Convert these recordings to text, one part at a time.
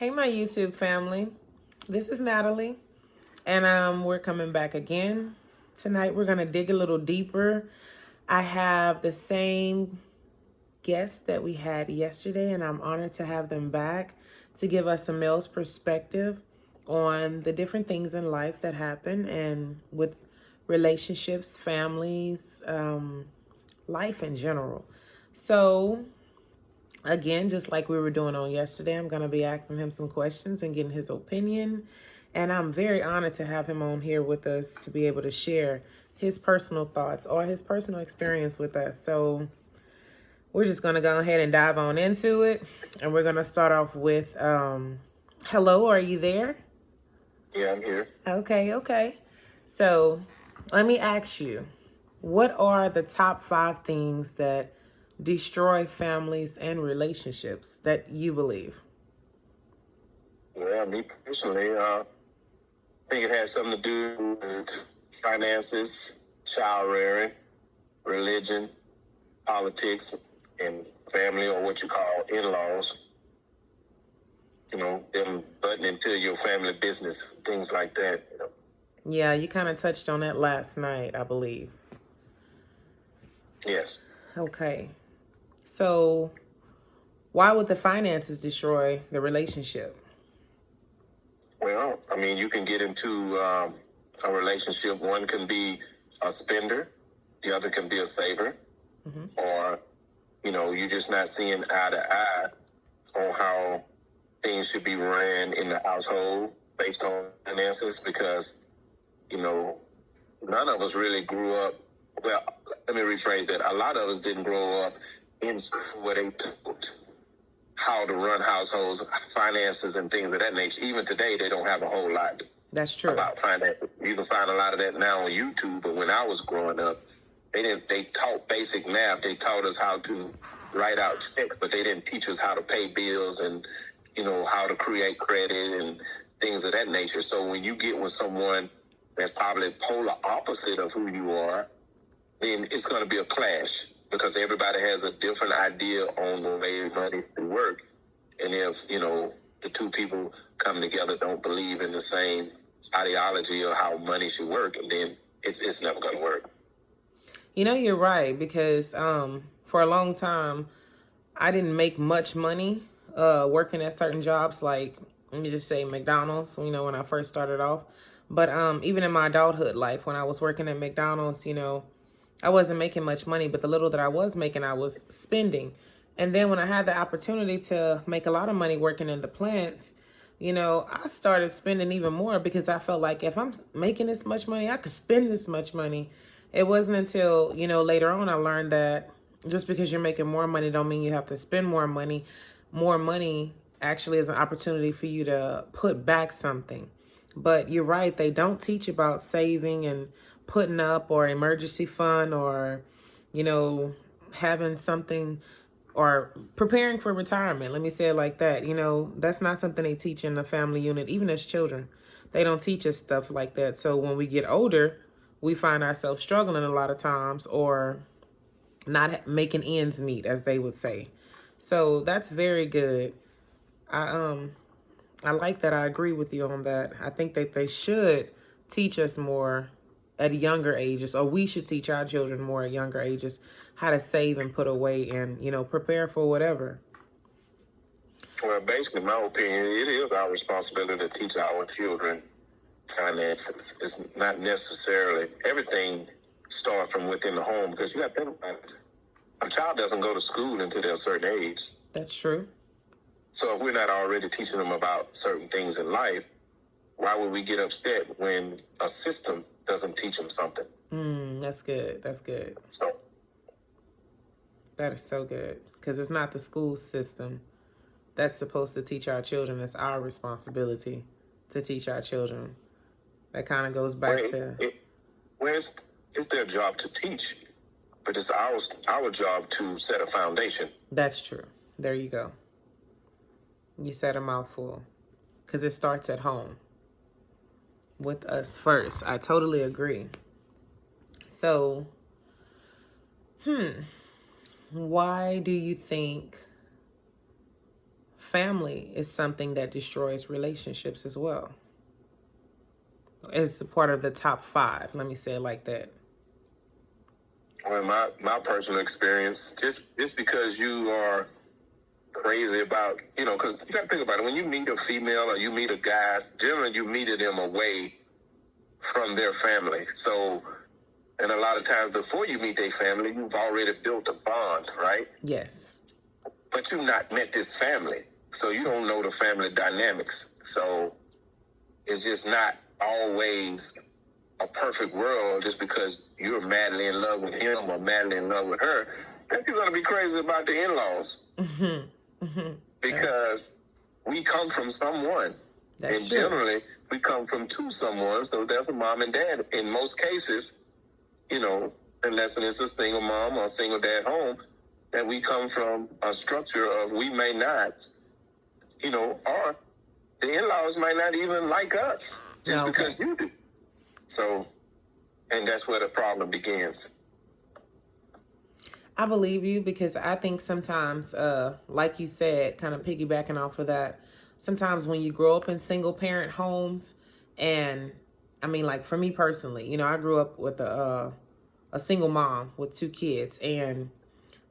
Hey, my YouTube family. This is Natalie, and we're coming back again. Tonight, we're going to dig a little deeper. I have the same guests that we had yesterday, and I'm honored to have them back to give us a male's perspective on the different things in life that happen and with relationships, families, life in general. So, again, just like we were doing on yesterday, I'm going to be asking him some questions and getting his opinion. And I'm very honored to have him on here with us to be able to share his personal thoughts or his personal experience with us. So we're just going to go ahead and dive on into it. And we're going to start off with, hello, are you there? Yeah, I'm here. Okay. So let me ask you, what are the top 5 things that destroy families and relationships that you believe? Well, me personally, I think it has something to do with finances, child rearing, religion, politics, and family, or what you call in-laws. You know, them butting into your family business, things like that. Yeah, you kind of touched on that last night, I believe. Yes. Okay. So, why would the finances destroy the relationship? Well, I mean, you can get into a relationship. One can be a spender, the other can be a saver, or, you're just not seeing eye to eye on how things should be ran in the household based on finances because, none of us really grew up. Well, let me rephrase that. A lot of us didn't grow up in school where they taught how to run households, finances, and things of that nature. Even today, they don't have a whole lot That's true. about finance. You can find a lot of that now on YouTube, but when I was growing up, they taught basic math. They taught us how to write out checks, but they didn't teach us how to pay bills and, how to create credit and things of that nature. So when you get with someone that's probably polar opposite of who you are, then it's going to be a clash because everybody has a different idea on the way money should work. And if, the two people come together don't believe in the same ideology of how money should work, then it's never going to work. You're right, because for a long time, I didn't make much money working at certain jobs, like, let me just say McDonald's, when I first started off. But even in my adulthood life, when I was working at McDonald's, I wasn't making much money, but the little that I was making, I was spending. And then when I had the opportunity to make a lot of money working in the plants, I started spending even more because I felt like if I'm making this much money, I could spend this much money. It wasn't until, later on I learned that just because you're making more money don't mean you have to spend more money. More money actually is an opportunity for you to put back something. But you're right, they don't teach about saving and putting up or emergency fund or, having something or preparing for retirement. Let me say it like that. That's not something they teach in the family unit, even as children. They don't teach us stuff like that. So when we get older, we find ourselves struggling a lot of times or not making ends meet, as they would say. So that's very good. I like that. I agree with you on that. I think that they should teach us more at younger ages, or we should teach our children more at younger ages how to save and put away and, prepare for whatever. Well, basically, in my opinion, it is our responsibility to teach our children finances. It's not necessarily everything starts from within the home because you got to think about it. A child doesn't go to school until they're a certain age. That's true. So if we're not already teaching them about certain things in life, why would we get upset when a system doesn't teach them something? That's good. So that is so good because it's not the school system that's supposed to teach our children. It's our responsibility to teach our children. That kind of goes back to... It's their job to teach, but it's our job to set a foundation. That's true. There you go. You said a mouthful because it starts at home with us first. I totally agree. So, why do you think family is something that destroys relationships as well. It's a part of the top 5. Let me say it like that. Well, my personal experience, just because you are crazy about, because you got to think about it. When you meet a female or you meet a guy, generally you meet them away from their family. So, and a lot of times before you meet their family, you've already built a bond, right? Yes. But you've not met this family. So you don't know the family dynamics. So it's just not always a perfect world just because you're madly in love with him or madly in love with her. Then you're going to be crazy about the in-laws. Because we come from someone. That's and true. Generally, we come from two someone. So there's a mom and dad. In most cases, unless it's a single mom or a single dad home, that we come from a structure of we may not, or the in-laws might not even like us just because you do. So, and that's where the problem begins. I believe you, because I think sometimes, like you said, kind of piggybacking off of that, sometimes when you grow up in single parent homes, and I mean, like for me personally, I grew up with a single mom with 2 kids, and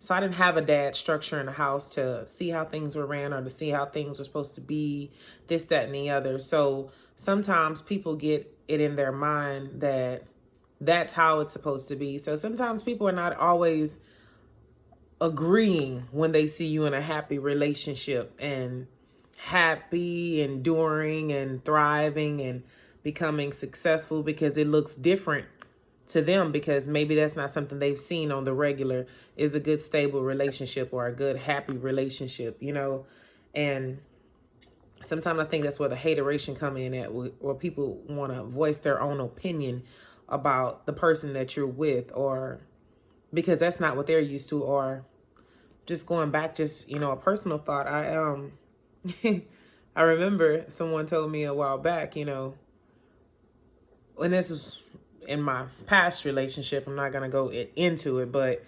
so I didn't have a dad structure in the house to see how things were ran or to see how things were supposed to be, this, that, and the other. So sometimes people get it in their mind that that's how it's supposed to be. So sometimes people are not always agreeing when they see you in a happy relationship and happy, enduring, and thriving and becoming successful, because it looks different to them, because maybe that's not something they've seen on the regular, is a good stable relationship or a good happy relationship, and sometimes I think that's where the hateration come in at, where people want to voice their own opinion about the person that you're with, or because that's not what they're used to, or just going back, just, a personal thought. I remember someone told me a while back, when this was in my past relationship, I'm not going to go into it, but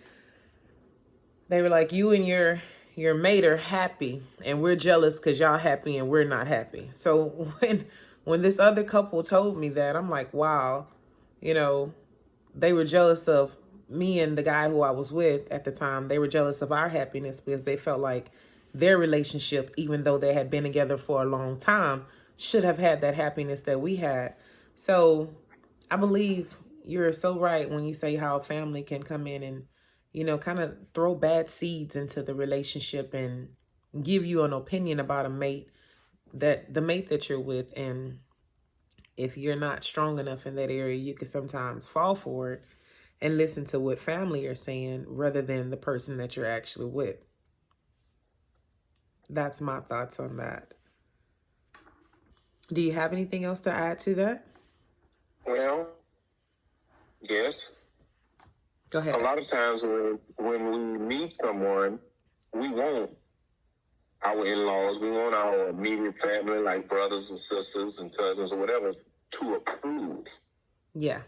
they were like, you and your mate are happy and we're jealous because y'all happy and we're not happy. So when this other couple told me that, I'm like, wow, they were jealous of me and the guy who I was with at the time. They were jealous of our happiness because they felt like their relationship, even though they had been together for a long time, should have had that happiness that we had. So I believe you're so right when you say how family can come in and, kind of throw bad seeds into the relationship and give you an opinion about the mate that you're with. And if you're not strong enough in that area, you can sometimes fall for it and listen to what family are saying rather than the person that you're actually with. That's my thoughts on that. Do you have anything else to add to that? Well, yes. Go ahead. A lot of times when we meet someone, we want our in-laws, we want our immediate family, like brothers and sisters and cousins or whatever, to approve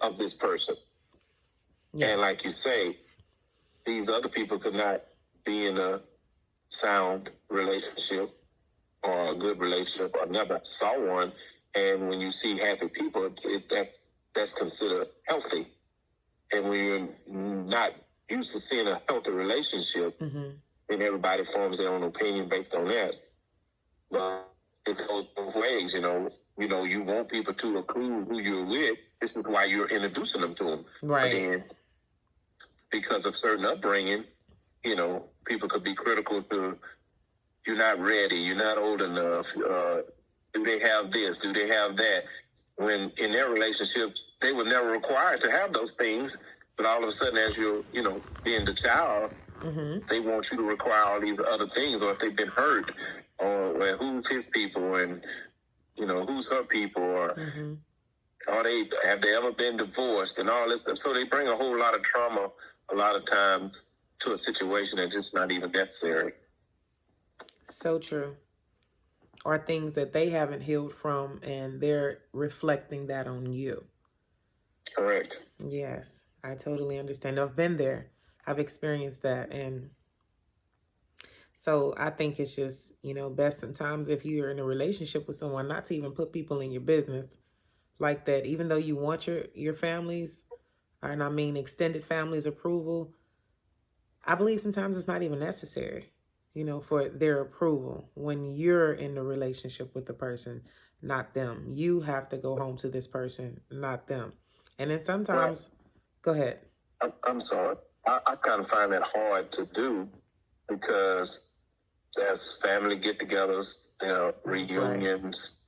of this person. Yes. And like you say, these other people could not be in a sound relationship or a good relationship or never saw one. And when you see happy people, that's considered healthy. And when you're not used to seeing a healthy relationship, then everybody forms their own opinion based on that. But it goes both ways, you want people to approve who you're with. This is why you're introducing them to them. Right. But then, because of certain upbringing, people could be critical to, you're not ready, you're not old enough, do they have this, do they have that? When in their relationships, they were never required to have those things, but all of a sudden, as you're, being the child, they want you to require all these other things, or if they've been hurt, or who's his people, and, who's her people, or have they ever been divorced, and all this stuff. So they bring a whole lot of trauma a lot of times to a situation that's just not even necessary. So true. Or things that they haven't healed from, and they're reflecting that on you. Correct. Yes, I totally understand. I've been there. I've experienced that. And So I think it's just, best sometimes if you're in a relationship with someone not to even put people in your business like that, even though you want your families, and I mean extended families approval. I believe sometimes it's not even necessary, for their approval when you're in the relationship with the person, not them. You have to go home to this person, not them. And then Well, sometimes, go ahead. I'm sorry. I kind of find that hard to do because there's family get-togethers, That's right. reunions,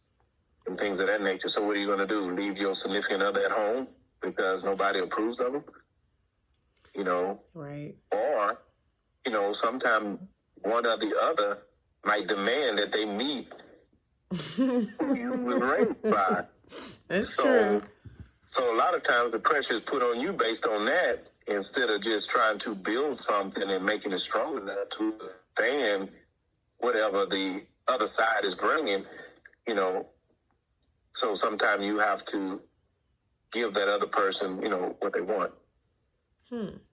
and things of that nature. So what are you going to do? Leave your significant other at home because nobody approves of them? You know, Right. or sometimes one or the other might demand that they meet who you was raised by. That's So, true. so a lot of times the pressure is put on you based on that instead of just trying to build something and making it strong enough to stand whatever the other side is bringing. You know, so sometimes you have to give that other person, what they want.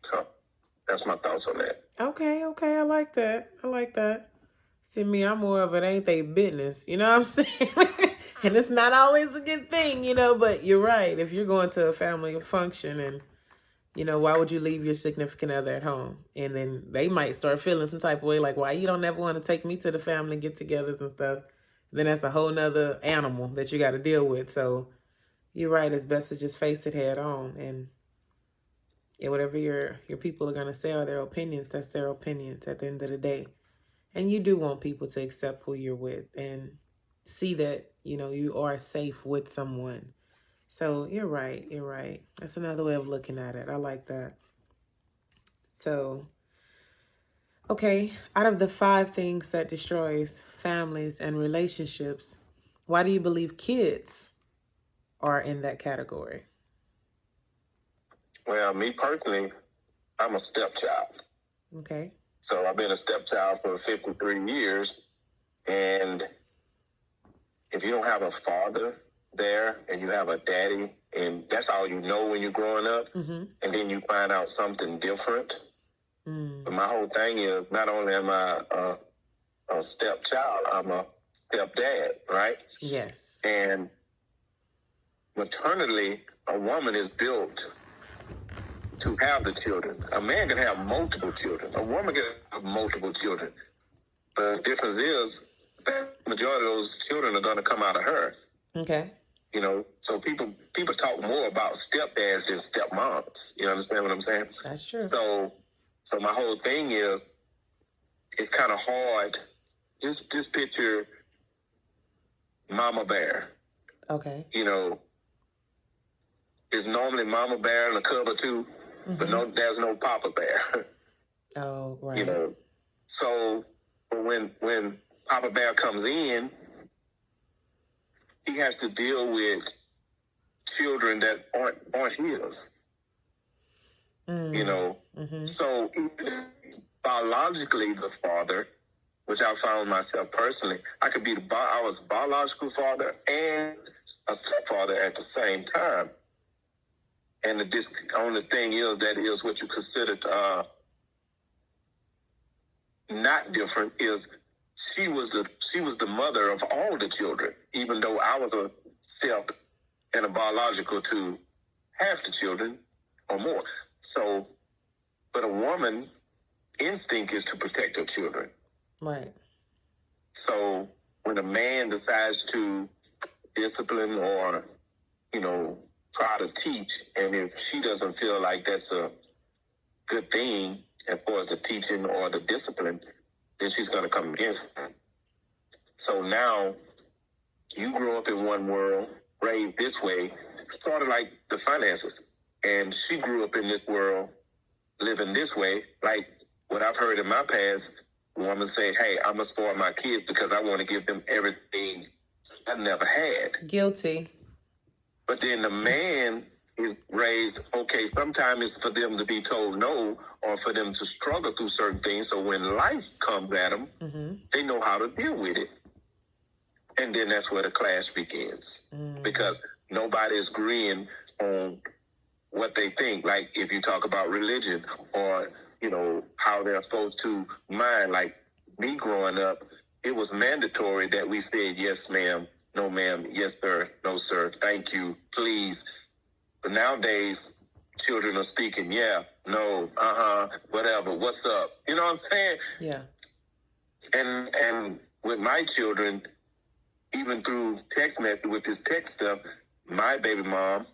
So that's my thoughts on that. Okay, I like that. I like that. See me, I'm more of it ain't they business. You know what I'm saying? And it's not always a good thing, but you're right. If you're going to a family function and why would you leave your significant other at home? And then they might start feeling some type of way, like, why you don't ever want to take me to the family get-togethers and stuff. Then that's a whole nother animal that you got to deal with. So you're right. It's best to just face it head on. And whatever your people are going to say are their opinions, that's their opinions at the end of the day. And you do want people to accept who you're with and see that, you are safe with someone. So you're right. You're right. That's another way of looking at it. I like that. So, okay, out of the 5 things that destroys families and relationships, why do you believe kids are in that category? Well, me personally, I'm a stepchild. Okay. So I've been a stepchild for 53 years. And if you don't have a father there and you have a daddy, and that's all you know when you're growing up, and then you find out something different. But my whole thing is not only am I a stepchild, I'm a stepdad, right? Yes. And maternally, a woman is built to have the children. A man can have multiple children. A woman can have multiple children. The difference is the majority of those children are going to come out of her. Okay. So people talk more about stepdads than stepmoms. You understand what I'm saying? That's true. So my whole thing is, it's kind of hard. Just picture Mama Bear. Okay. It's normally Mama Bear in a cub or two, but there's no Papa Bear. Oh, right. So when Papa Bear comes in, he has to deal with children that aren't his. So biologically the father, which I found myself personally, I could be I was a biological father and a stepfather at the same time. And the only thing is that is what you considered not different is she was the mother of all the children, even though I was a step and a biological to half the children or more. So, but a woman instinct is to protect her children. Right. So when a man decides to discipline or, try to teach, and if she doesn't feel like that's a good thing as far as the teaching or the discipline, then she's going to come against it. So now you grew up in one world, raised this way, sort of like the finances. And she grew up in this world, living this way. Like what I've heard in my past, a woman say, hey, I'm going to spoil my kids because I want to give them everything I never had. Guilty. But then the man is raised, okay, sometimes it's for them to be told no or for them to struggle through certain things. So when life comes at them, they know how to deal with it. And then that's where the clash begins. Because nobody is agreeing on what they think. Like if you talk about religion or, how they're supposed to mind, like me growing up, it was mandatory that we said, yes, ma'am, no, ma'am, yes, sir, no, sir, thank you, please. But nowadays, children are speaking, yeah, no, whatever, what's up? You know what I'm saying? Yeah. And with my children, even through text message with this text stuff, my baby mom,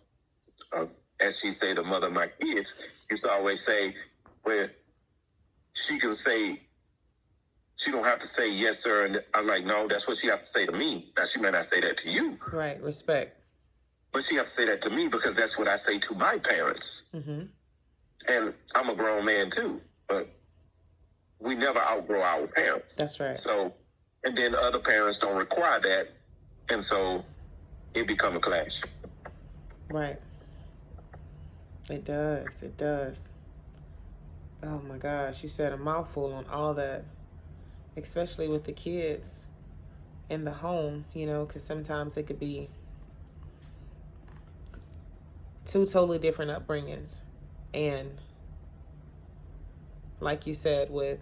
as she say, the mother of my kids, used to always say, well, she can say, she don't have to say yes, sir. And I'm like, no, that's what she have to say to me. Now, she may not say that to you. Right, respect. But she have to say that to me because that's what I say to my parents. Mm-hmm. And I'm a grown man too, but we never outgrow our parents. That's right. So, and then other parents don't require that. And so it become a clash. Right. It does. It does. Oh my gosh, you said a mouthful on all that, especially with the kids in the home, you know, because sometimes it could be two totally different upbringings. And like you said, with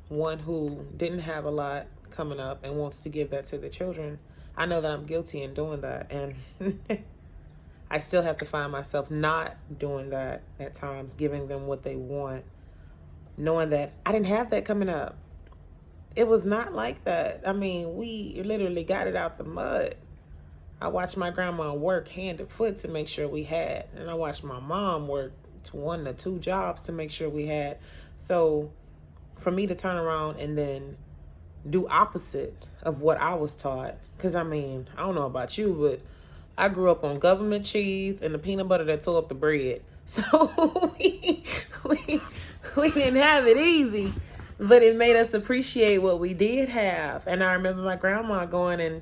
one who didn't have a lot coming up and wants to give that to the children, I know that I'm guilty in doing that. And I still have to find myself not doing that at times, giving them what they want, knowing that I didn't have that coming up. It was not like that. I mean, we literally got it out the mud. I watched my grandma work hand and foot to make sure we had, and I watched my mom work 1 to 2 jobs to make sure we had. So for me to turn around and then do opposite of what I was taught, because I mean, I don't know about you, but I grew up on government cheese and the peanut butter that tore up the bread. So we didn't have it easy, but it made us appreciate what we did have. And I remember my grandma going, and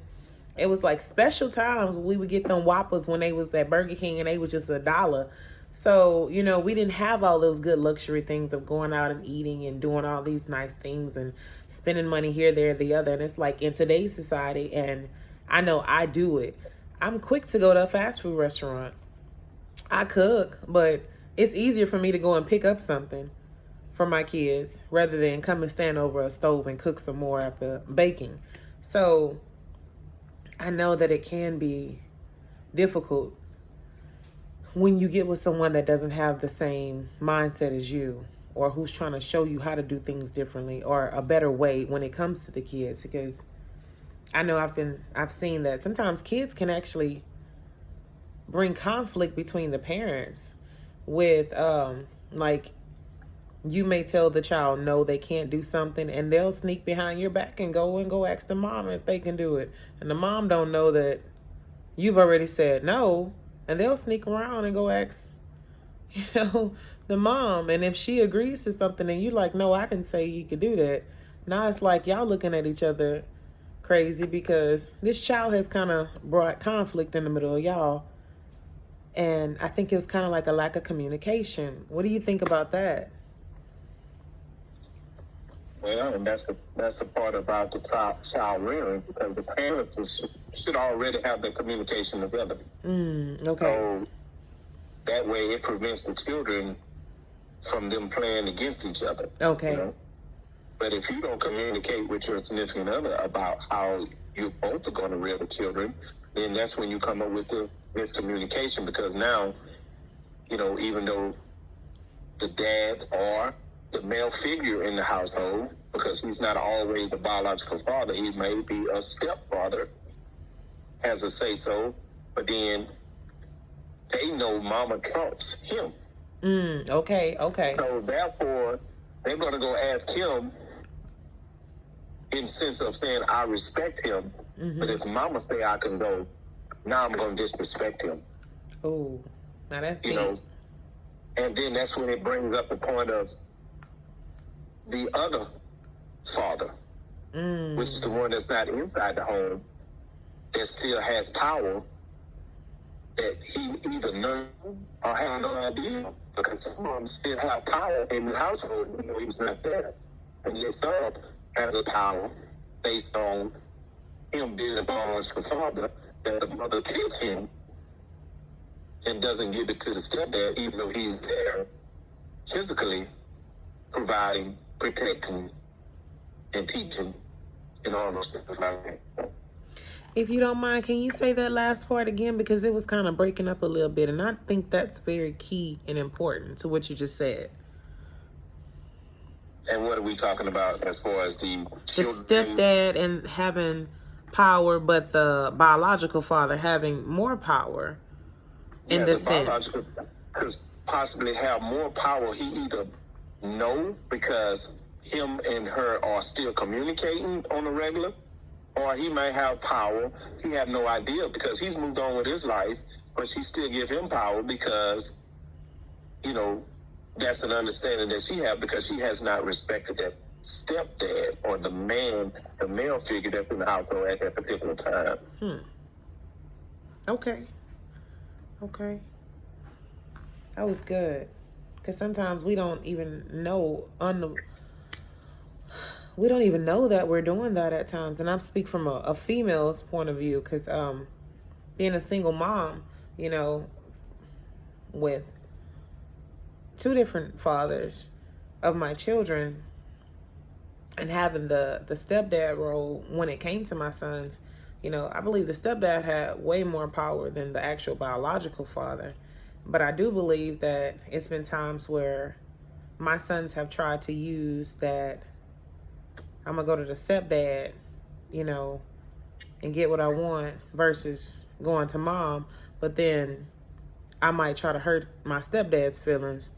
it was like special times we would get them Whoppers when they was at Burger King and they was just $1. So, you know, we didn't have all those good luxury things of going out and eating and doing all these nice things and spending money here, there, the other. And it's like in today's society, and I know I do it, I'm quick to go to a fast food restaurant. I cook, but it's easier for me to go and pick up something for my kids rather than come and stand over a stove and cook some more after baking. So I know that it can be difficult when you get with someone that doesn't have the same mindset as you, or who's trying to show you how to do things differently or a better way when it comes to the kids. Because I know I've seen that sometimes kids can actually bring conflict between the parents with, like, you may tell the child no, they can't do something, and they'll sneak behind your back and go ask the mom if they can do it. And the mom don't know that you've already said no, and they'll sneak around and go ask, you know, the mom. And if she agrees to something and you like, no, I didn't say you could do that. Now it's like y'all looking at each other crazy because this child has kind of brought conflict in the middle of y'all. And I think it was kind of like a lack of communication. What do you think about that? Well, and that's the part about the child rearing, because the parents should already have the communication together. Okay. So that way it prevents the children from them playing against each other. Okay. You know? But if you don't communicate with your significant other about how you both are going to rear the children, then that's when you come up with the miscommunication. Because now, you know, even though the dad or the male figure in the household, because he's not always the biological father, he may be a stepfather, has a say-so, but then they know mama trumps him. Okay. So therefore, they're going to go ask him in sense of saying, I respect him, but if mama say I can go, now I'm going to disrespect him. Oh, now that's you deep. know, and then that's when it brings up the point of the other father, which is the one that's not inside the home, that still has power, that he either knows or have no idea, because some of them still have power in the household, even though he's not there. And your son has a power based on him being a biological father, that the mother kills him and doesn't give it to the stepdad, even though he's there physically providing, protecting, and teaching and all those things like that. If you don't mind, can you say that last part again? Because it was kind of breaking up a little bit. And I think that's very key and important to what you just said. And what are we talking about as far as the The children? stepdad and having power, but the biological father having more power in Yeah, the the sense. biological could possibly have more power. He either know because him and her are still communicating on a regular, or he might have power. He have no idea because he's moved on with his life, but she still give him power because, you know, that's an understanding that she have because she has not respected that stepdad or the man, the male figure that's in the household at that particular time. Okay. That was good. Because sometimes we don't even know we don't even know that we're doing that at times. And I speak from a female's point of view because being a single mom, you know, with two different fathers of my children and having the stepdad role when it came to my sons, you know, I believe the stepdad had way more power than the actual biological father. But I do believe that it's been times where my sons have tried to use that I'm going to go to the stepdad, you know, and get what I want versus going to mom. But then I might try to hurt my stepdad's feelings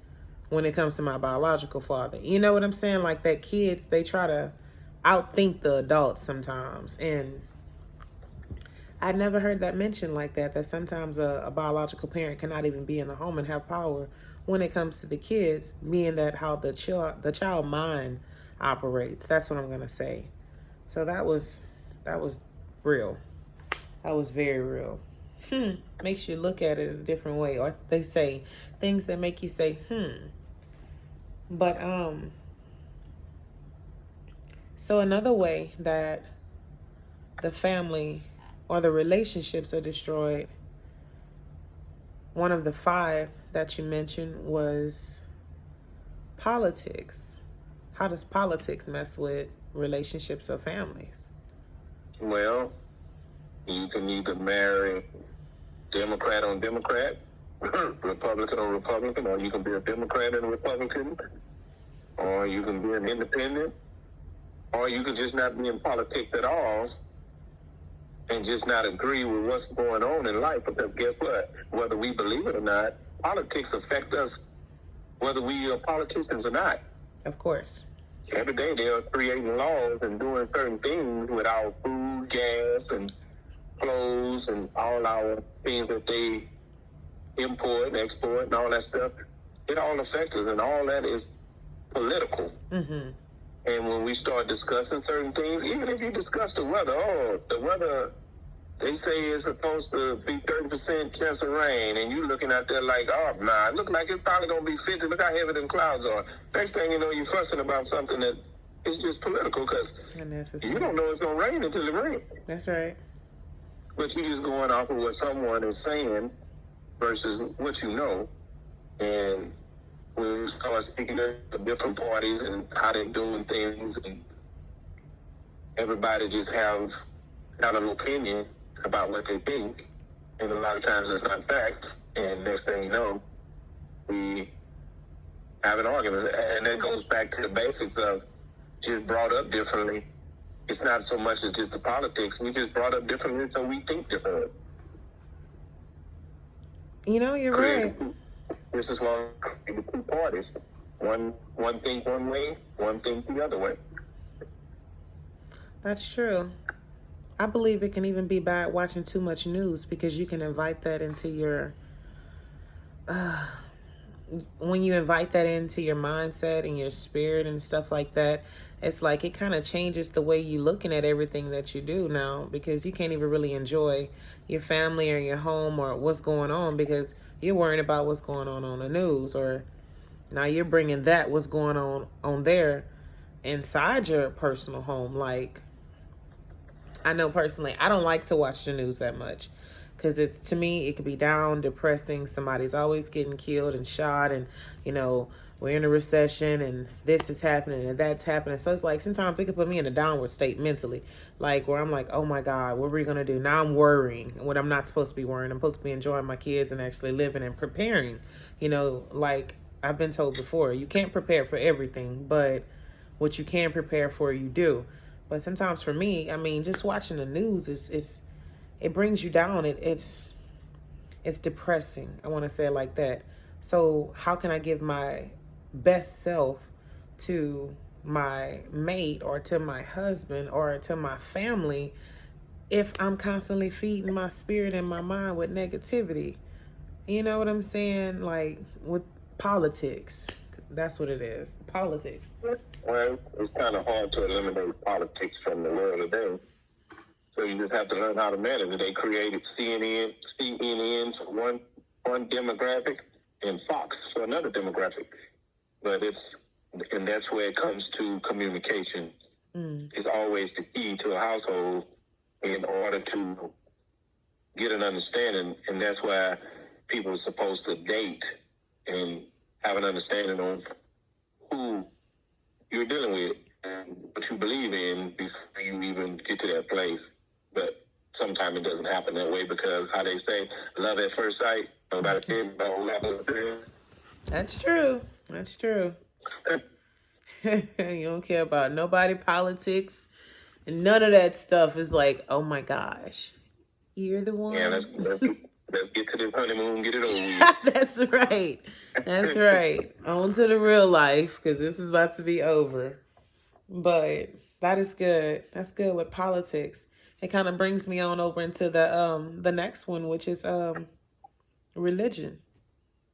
when it comes to my biological father. You know what I'm saying? Like that kids, they try to outthink the adults sometimes. And I never heard that mentioned like that sometimes a biological parent cannot even be in the home and have power when it comes to the kids, being that how the child mind operates. That's what I'm going to say. So that was real. That was very real. Makes you look at it a different way. Or they say things that make you say, But so another way that the family or the relationships are destroyed, one of the 5 that you mentioned was politics. How does politics mess with relationships of families? Well, you can either marry Democrat on Democrat, Republican on Republican, or you can be a Democrat and a Republican, or you can be an independent, or you can just not be in politics at all and just not agree with what's going on in life. Because guess what? Whether we believe it or not, politics affect us whether we are politicians or not. Of course. Every day they are creating laws and doing certain things with our food, gas, and clothes, and all our things that they import and export and all that stuff. It all affects us, and all that is political. Mm-hmm. And when we start discussing certain things, even if you discuss the weather, the weather, they say it's supposed to be 30% chance of rain, and you looking out there like, oh, nah, it look like it's probably going to be 50. Look how heavy them clouds are. Next thing you know, you're fussing about something that is just political because you don't know it's going to rain until it rains. That's right. But you're just going off of what someone is saying versus what you know. And when we start speaking to different parties and how they're doing things, and everybody just have an opinion about what they think, and a lot of times it's not fact. And next thing you know, we have an argument, and that goes back to the basics of just brought up differently. It's not so much as just the politics. We just brought up differently, so we think differently. You know, you're right. This is one of the 2 parties. One think one way, one think the other way. That's true. I believe it can even be bad watching too much news because you can invite that into your when you invite that into your mindset and your spirit and stuff like that, it's like it kind of changes the way you're looking at everything that you do now, because you can't even really enjoy your family or your home or what's going on because you're worrying about what's going on the news, or now you're bringing that what's going on there inside your personal home. Like, I know personally, I don't like to watch the news that much Because it's, to me, it could be down, depressing. Somebody's always getting killed and shot, and we're in a recession, and this is happening and that's happening. So it's like sometimes it could put me in a downward state mentally, like where I'm like, oh my God, what are we gonna do now? I'm worrying when I'm not supposed to be worrying. I'm supposed to be enjoying my kids and actually living and preparing. Like I've been told before, you can't prepare for everything, but what you can prepare for, you do. But sometimes for me, I mean, just watching the news it brings you down. It's depressing. I want to say it like that. So how can I give my best self to my mate or to my husband or to my family if I'm constantly feeding my spirit and my mind with negativity? You know what I'm saying? Like with politics. That's what it is. Politics. Well, it's kind of hard to eliminate politics from the world today. So you just have to learn how to manage it. They created CNN for one demographic and Fox for another demographic. But and that's where it comes to communication. It's always the key to a household in order to get an understanding. And that's why people are supposed to date and have an understanding of who you're dealing with and what you believe in before you even get to that place. But sometimes it doesn't happen that way because how they say, love at first sight, nobody cares about what happens there. That's true. That's true. You don't care about nobody, politics, and none of that stuff is like, oh my gosh, you're the one. Yeah, let's get to the honeymoon and get it over with. That's right. That's right. On to the real life, because this is about to be over. But that is good. That's good with politics. It kind of brings me on over into the next one, which is religion.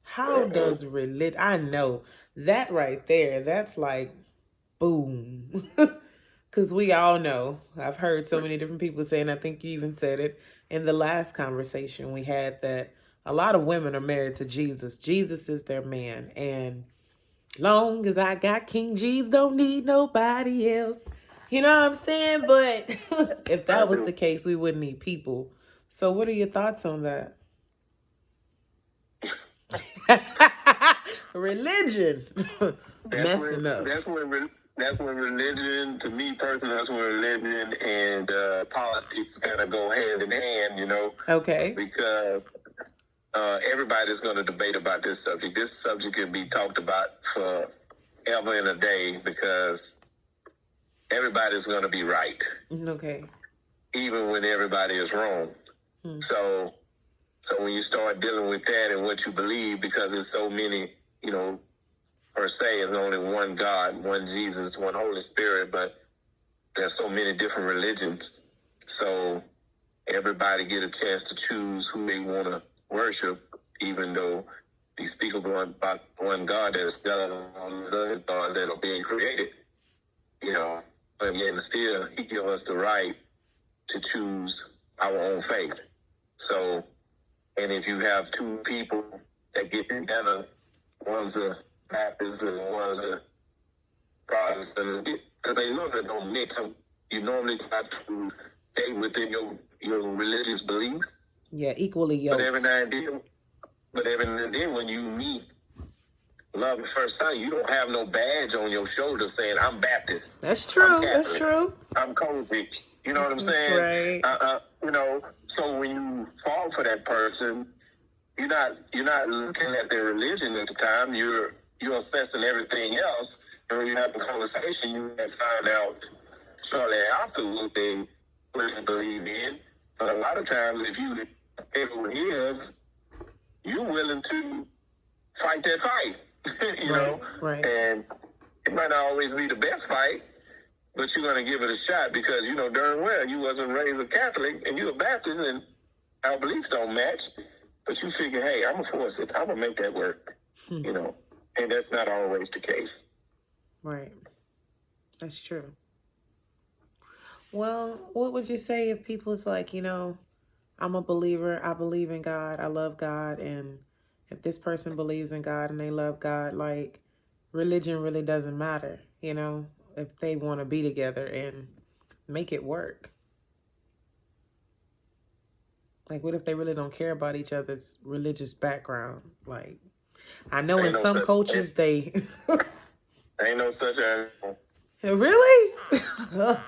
How does religion? I know that right there. That's like boom. Because we all know. I've heard so many different people saying. I think you even said it in the last conversation we had that a lot of women are married to Jesus. Jesus is their man, and long as I got King Jesus, don't need nobody else. You know what I'm saying? But if that was the case, we wouldn't need people. So what are your thoughts on that? Religion. Messing up. That's when religion, to me personally, that's when religion and politics kind of go hand in hand, Okay. Because everybody's going to debate about this subject. This subject can be talked about forever and a day because everybody's going to be right. Okay. Even when everybody is wrong. So when you start dealing with that and what you believe, because there's so many, per se, there's only one God, one Jesus, one Holy Spirit, but there's so many different religions. So everybody get a chance to choose who they want to worship, even though we speak about one God that's better than all these other gods that are being created, but yet still he gives us the right to choose our own faith. So, and if you have two people that get together, one's a Baptist and one's a Protestant, because they normally don't mix them. You normally try to stay within your religious beliefs. Yeah, equally yoked. But every now and then when you meet love at first sight, you don't have no badge on your shoulder saying, I'm Baptist. That's true. That's true. I'm cozy. You know what I'm saying? Right. So when you fall for that person, you're not looking at their religion at the time. You're assessing everything else. And when you have a conversation, you can find out shortly after what they really believe in. But a lot of times, if you everyone is, you're willing to fight that fight. Right. And it might not always be the best fight, but you're going to give it a shot because you know darn well you wasn't raised a Catholic and you're a Baptist and our beliefs don't match. But you figure, hey, I'm going to force it. I'm going to make that work, And that's not always the case. Right. That's true. Well, what would you say if people's like, I'm a believer, I believe in God, I love God, and if this person believes in God and they love God, like, religion really doesn't matter, if they want to be together and make it work. Like, what if they really don't care about each other's religious background? Like, I know in Ain't no some such cultures they ain't no such animal. really.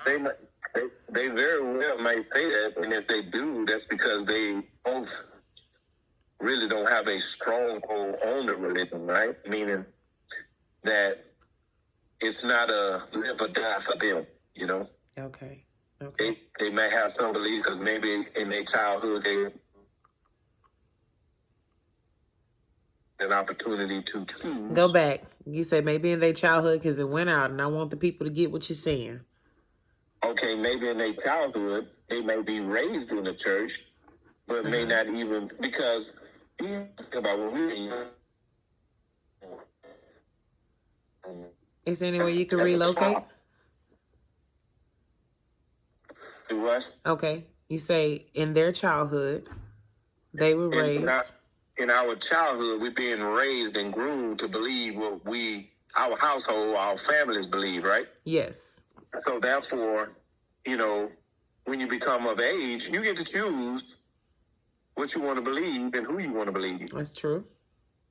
They might- they very well might say that, and if they do, that's because they both really don't have a stronghold on the religion, right? Meaning that it's not a live or die for them, you know. Okay. Okay. They might have some belief because maybe in their childhood they had an opportunity to choose. Go back. You said maybe in their childhood because it went out, and I want the people to get what you're saying. Okay, maybe in their childhood they may be raised in the church, but may not even, because you think about when we were young. Is there any way you can As a relocate? child. Do what? Okay. You say in their childhood they were raised. In our childhood, we're being raised and groomed to believe what our household, our families believe, right? Yes. So therefore, you know, when you become of age, you get to choose what you want to believe and who you want to believe. That's true.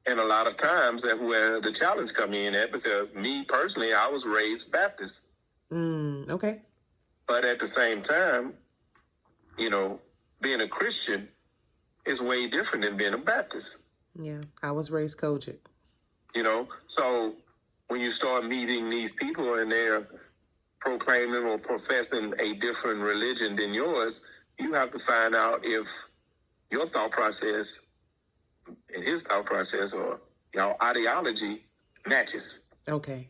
And a lot of times that's where the challenge come in at, because me personally, I was raised Baptist. Okay. But at the same time, you know, being a Christian is way different than being a Baptist. Yeah. I was raised Kojic. You know, so when you start meeting these people and they're proclaiming or professing a different religion than yours, you have to find out if your thought process and his thought process or ideology matches. Okay.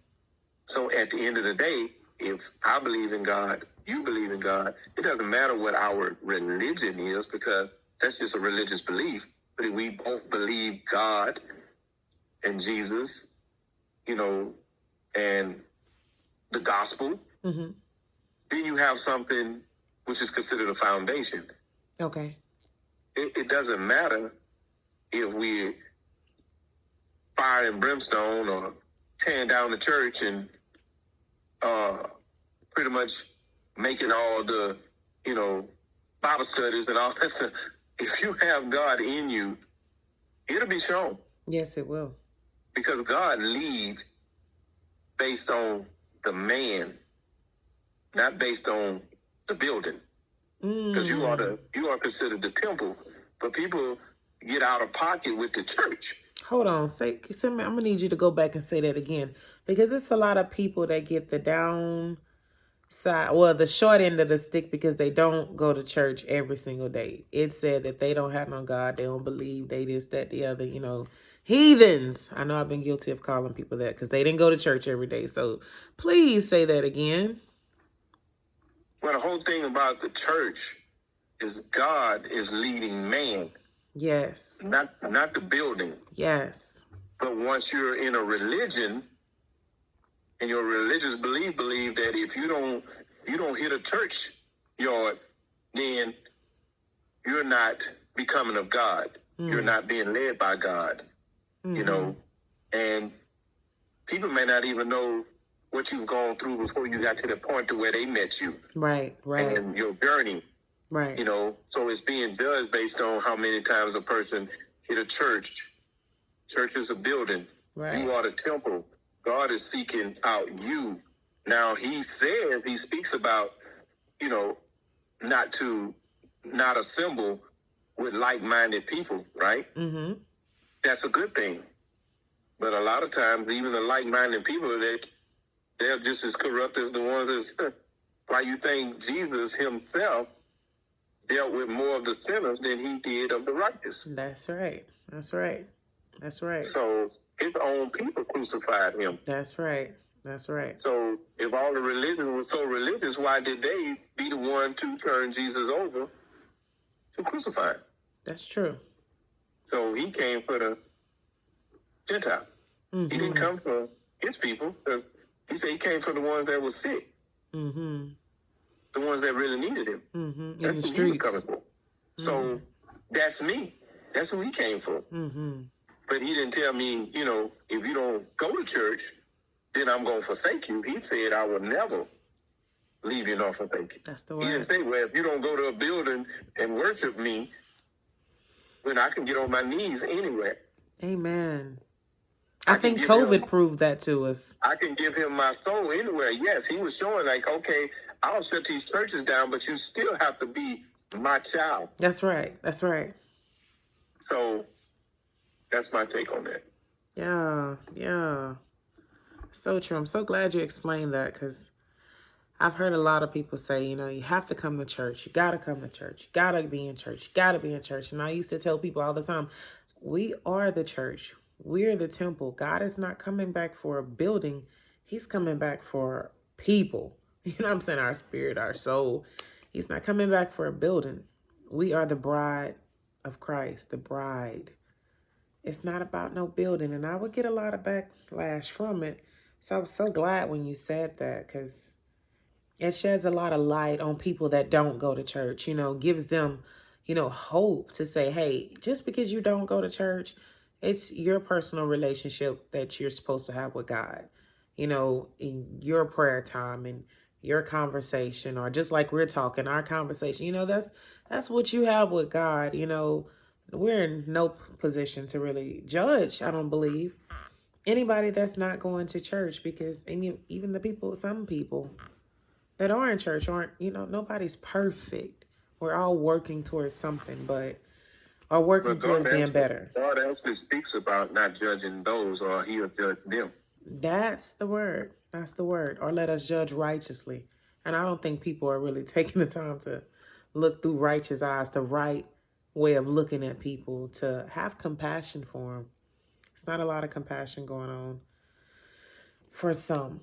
So at the end of the day, if I believe in God, you believe in God, it doesn't matter what our religion is, because that's just a religious belief. But if we both believe God and Jesus, you know, and the gospel, then you have something which is considered a foundation. Okay. It doesn't matter if we fire and brimstone or tearing down the church and pretty much making all the, you know, Bible studies and all that stuff. If you have God in you, it'll be shown. Yes, it will. Because God leads based on the man, not based on the building. Because you are considered the temple, but people get out of pocket with the church. Hold on. I'm gonna need you to go back and say that again, because it's a lot of people that get the the short end of the stick, because they don't go to church every single day. It said that they don't have no God, they don't believe, they this, that, the other, you know, heathens. I know I've been guilty of calling people that because they didn't go to church every day. So please say that again. Well, the whole thing about the church is God is leading man. Yes. Not the building. Yes. But once you're in a religion and your religious believe that if you don't hit a church yard, then you're not becoming of God. You're not being led by God. You know, and people may not even know what you've gone through before you got to the point to where they met you. Right. And your journey. Right. You know, so it's being judged based on how many times a person hit a church. Church is a building. Right. You are the temple. God is seeking out you. Now, he speaks about, you know, not assemble with like-minded people, right? That's a good thing. But a lot of times, even the like-minded people, they're just as corrupt as the ones that's, why you think Jesus himself dealt with more of the sinners than he did of the righteous. That's right. That's right. That's right. So his own people crucified him. That's right. That's right. So if all the religion was so religious, why did they be the one to turn Jesus over to crucify him? That's true. So he came for the Gentile. He didn't come for his people, because he said he came for the ones that were sick. The ones that really needed him. In That's the who he was streets. coming for. So that's me. That's who he came for. But he didn't tell me, you know, if you don't go to church, then I'm going to forsake you. He said, I will never leave you nor forsake you. That's the He didn't word. say, well, if you don't go to a building and worship me, when I can get on my knees anywhere. Amen. I I can think give him COVID proved that to us. I can give him my soul anywhere. Yes, he was showing like, okay, I'll shut these churches down, but you still have to be my child. That's right. That's right. So that's my take on that. Yeah. Yeah. So true. I'm so glad you explained that, because I've heard a lot of people say, you know, you have to come to church. You got to come to church. You got to be in church. You got to be in church. And I used to tell people all the time, we are the church. We're the temple. God is not coming back for a building. He's coming back for people. You know what I'm saying? Our spirit, our soul. He's not coming back for a building. We are the bride of Christ, the bride. It's not about no building. And I would get a lot of backlash from it. So I'm so glad when you said that, because it sheds a lot of light on people that don't go to church, you know, gives them, you know, hope to say, hey, just because you don't go to church, it's your personal relationship that you're supposed to have with God, you know, in your prayer time and your conversation, or just like we're talking, our conversation, you know, that's what you have with God. You know, we're in no position to really judge, I don't believe, anybody that's not going to church, because even the people, some people that are in church aren't, you know, nobody's perfect. We're all working towards something, but are working But towards being better. God actually speaks about not judging those, or he'll judge them. That's the word. That's the word. Or let us judge righteously. And I don't think people are really taking the time to look through righteous eyes, the right way of looking at people, to have compassion for them. It's not a lot of compassion going on for some.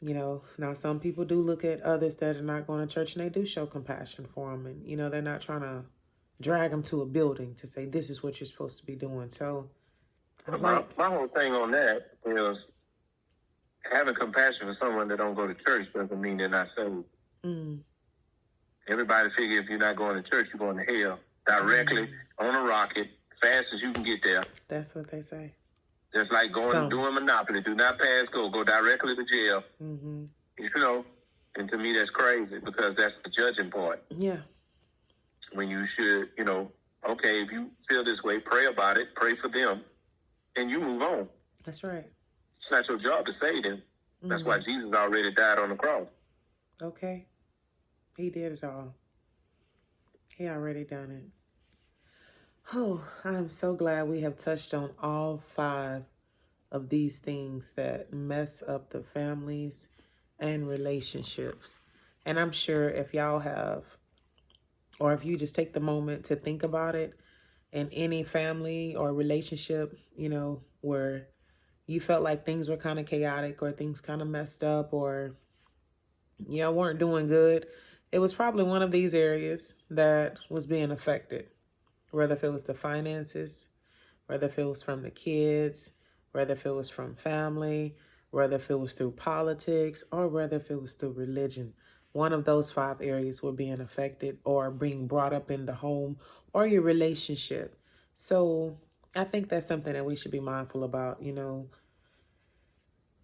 You know, now some people do look at others that are not going to church, and they do show compassion for them. And, you know, they're not trying to drag them to a building to say, this is what you're supposed to be doing. So my whole thing on that is having compassion for someone that don't go to church doesn't mean they're not saved. Everybody figure if you're not going to church, you're going to hell directly on a rocket, fast as you can get there. That's what they say. Just like doing Monopoly. Do not pass go. Go directly to jail. You know, and to me that's crazy, because that's the judging part. Yeah. When you should, you know, okay, if you feel this way, pray about it, pray for them, and you move on. That's right. It's not your job to save them. That's why Jesus already died on the cross. Okay. He did it all. He already done it. Oh, I'm so glad we have touched on all 5 of these things that mess up the families and relationships. And I'm sure if y'all have, or if you just take the moment to think about it, in any family or relationship, you know, where you felt like things were kind of chaotic, or things kind of messed up, or, you know, weren't doing good, it was probably one of these areas that was being affected. Whether if it was the finances, whether if it was from the kids, whether if it was from family, whether if it was through politics, or whether if it was through religion. One of those 5 areas were being affected or being brought up in the home or your relationship. So I think that's something that we should be mindful about. You know,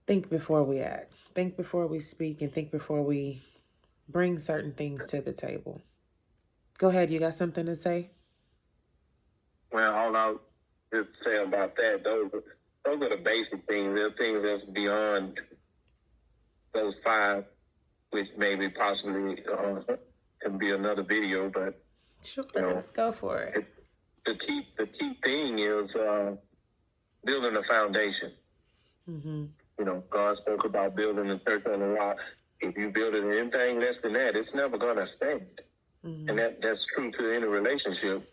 think before we act, think before we speak, and think before we bring certain things to the table. Go ahead. You got something to say? Well, all I'll just say about that, those are the basic things. There are things that's beyond those 5, which maybe possibly can be another video, but sure, you know, let's go for it. The key thing is building a foundation. You know, God spoke about building the church on a rock. If you build it anything less than that, it's never gonna stand. And that's true to any relationship.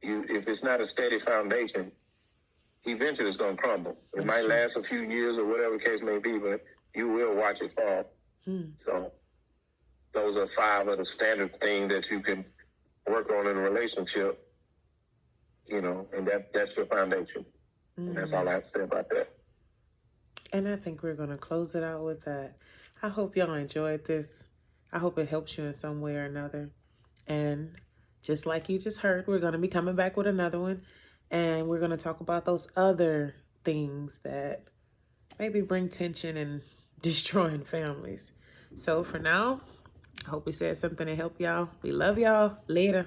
If it's not a steady foundation, eventually it's gonna crumble. It might last a few years or whatever the case may be, but you will watch it fall. So those are 5 of the standard things that you can work on in a relationship, you know, and that's your foundation. And that's all I have to say about that. And I think we're going to close it out with that. I hope y'all enjoyed this. I hope it helps you in some way or another. And just like you just heard, we're going to be coming back with another one. And we're going to talk about those other things that maybe bring tension and destroying families. So for now, I hope we said something to help y'all. We love y'all. Later.